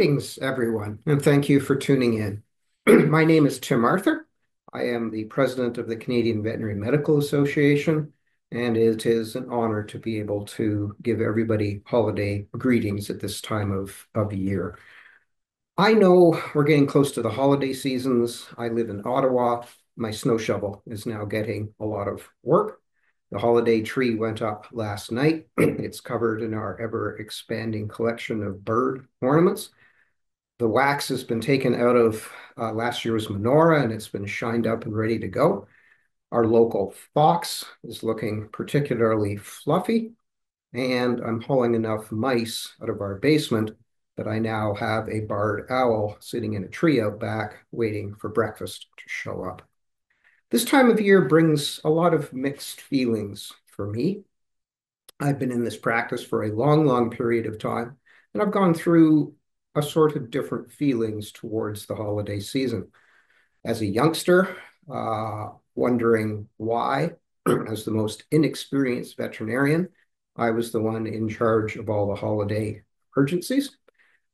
Greetings, everyone, and thank you for tuning in. My name is Tim Arthur. I am the president of the Canadian Veterinary Medical Association, and it is an honor to be able to give everybody holiday greetings at this time of year. I know we're getting close to the holiday seasons. I live in Ottawa. My snow shovel is now getting a lot of work. The holiday tree went up last night. It's covered in our ever expanding collection of bird ornaments. The wax has been taken out of last year's menorah and it's been shined up and ready to go. Our local fox is looking particularly fluffy, and I'm hauling enough mice out of our basement that I now have a barred owl sitting in a tree out back waiting for breakfast to show up. This time of year brings a lot of mixed feelings for me. I've been in this practice for a long, long period of time, and I've gone through a sort of different feelings towards the holiday season. As a youngster, wondering why, as the most inexperienced veterinarian, I was the one in charge of all the holiday emergencies,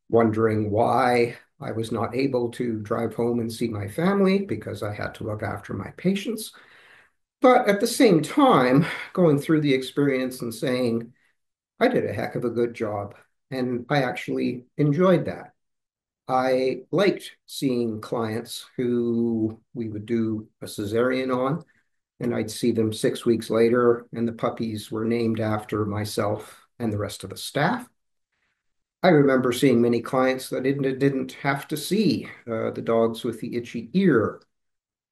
wondering why I was not able to drive home and see my family because I had to look after my patients. But at the same time, going through the experience and saying, I did a heck of a good job. And I actually enjoyed that. I liked seeing clients who we would do a cesarean on, and I'd see them 6 weeks later, and the puppies were named after myself and the rest of the staff. I remember seeing many clients that didn't have to see the dogs with the itchy ear,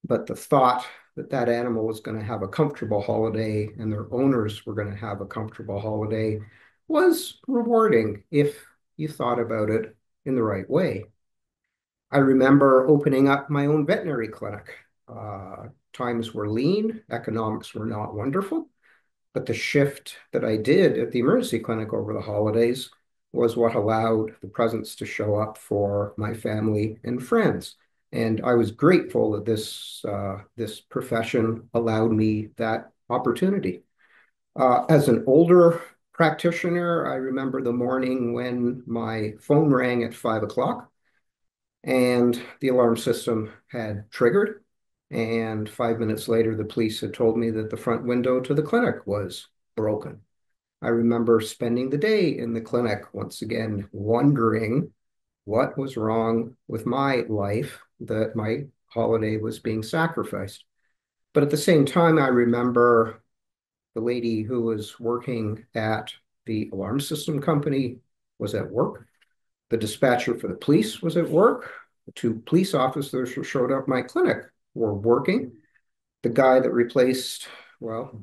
but the thought that that animal was going to have a comfortable holiday and their owners were going to have a comfortable holiday was rewarding if you thought about it in the right way. I remember opening up my own veterinary clinic. Times were lean, economics were not wonderful, but the shift that I did at the emergency clinic over the holidays was what allowed the presents to show up for my family and friends. And I was grateful that this profession allowed me that opportunity. As an older practitioner, I remember the morning when my phone rang at 5 o'clock and the alarm system had triggered. And 5 minutes later, the police had told me that the front window to the clinic was broken. I remember spending the day in the clinic once again, wondering what was wrong with my life that my holiday was being sacrificed. But at the same time, I remember the lady who was working at the alarm system company was at work. The dispatcher for the police was at work. The two police officers who showed up at my clinic were working. The guy that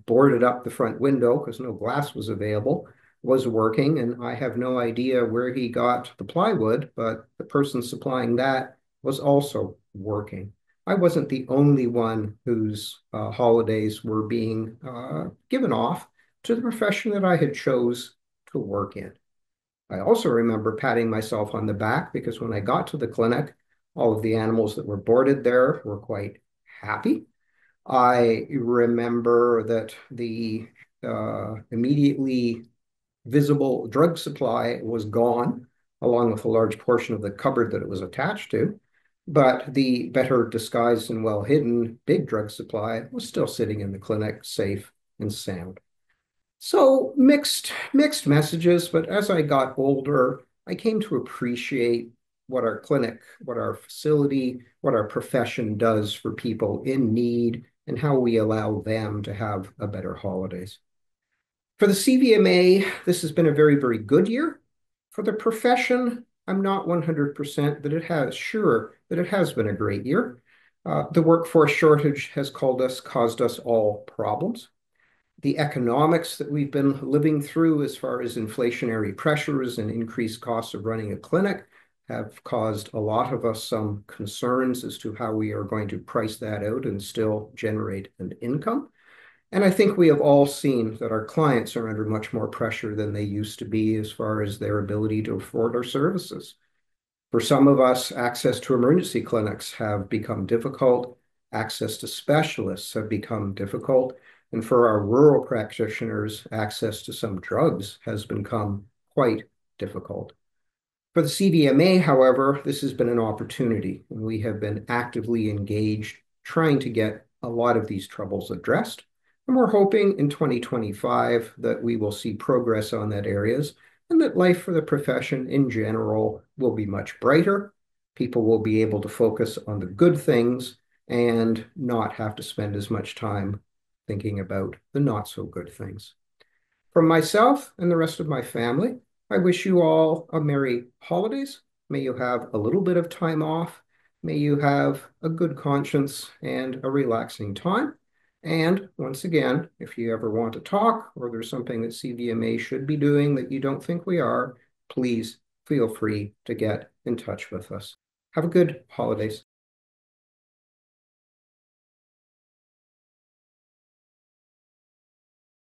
boarded up the front window because no glass was available, was working. And I have no idea where he got the plywood, but the person supplying that was also working. I wasn't the only one whose holidays were being given off to the profession that I had chose to work in. I also remember patting myself on the back because when I got to the clinic, all of the animals that were boarded there were quite happy. I remember that the immediately visible drug supply was gone, along with a large portion of the cupboard that it was attached to. But the better disguised and well hidden big drug supply was still sitting in the clinic, safe and sound. So mixed messages, but as I got older, I came to appreciate what our clinic, what our facility, what our profession does for people in need and how we allow them to have a better holidays. For the CVMA, this has been a very, very good year. For the profession, I'm not 100% that it has been a great year. The workforce shortage has caused us all problems. The economics that we've been living through as far as inflationary pressures and increased costs of running a clinic have caused a lot of us some concerns as to how we are going to price that out and still generate an income. And I think we have all seen that our clients are under much more pressure than they used to be as far as their ability to afford our services. For some of us, access to emergency clinics have become difficult. Access to specialists have become difficult. And for our rural practitioners, access to some drugs has become quite difficult. For the CVMA, however, this has been an opportunity, and we have been actively engaged trying to get a lot of these troubles addressed. And we're hoping in 2025 that we will see progress on that areas and that life for the profession in general will be much brighter. People will be able to focus on the good things and not have to spend as much time thinking about the not so good things. From myself and the rest of my family, I wish you all a merry holidays. May you have a little bit of time off. May you have a good conscience and a relaxing time. And once again, if you ever want to talk or there's something that CVMA should be doing that you don't think we are, please feel free to get in touch with us. Have a good holidays.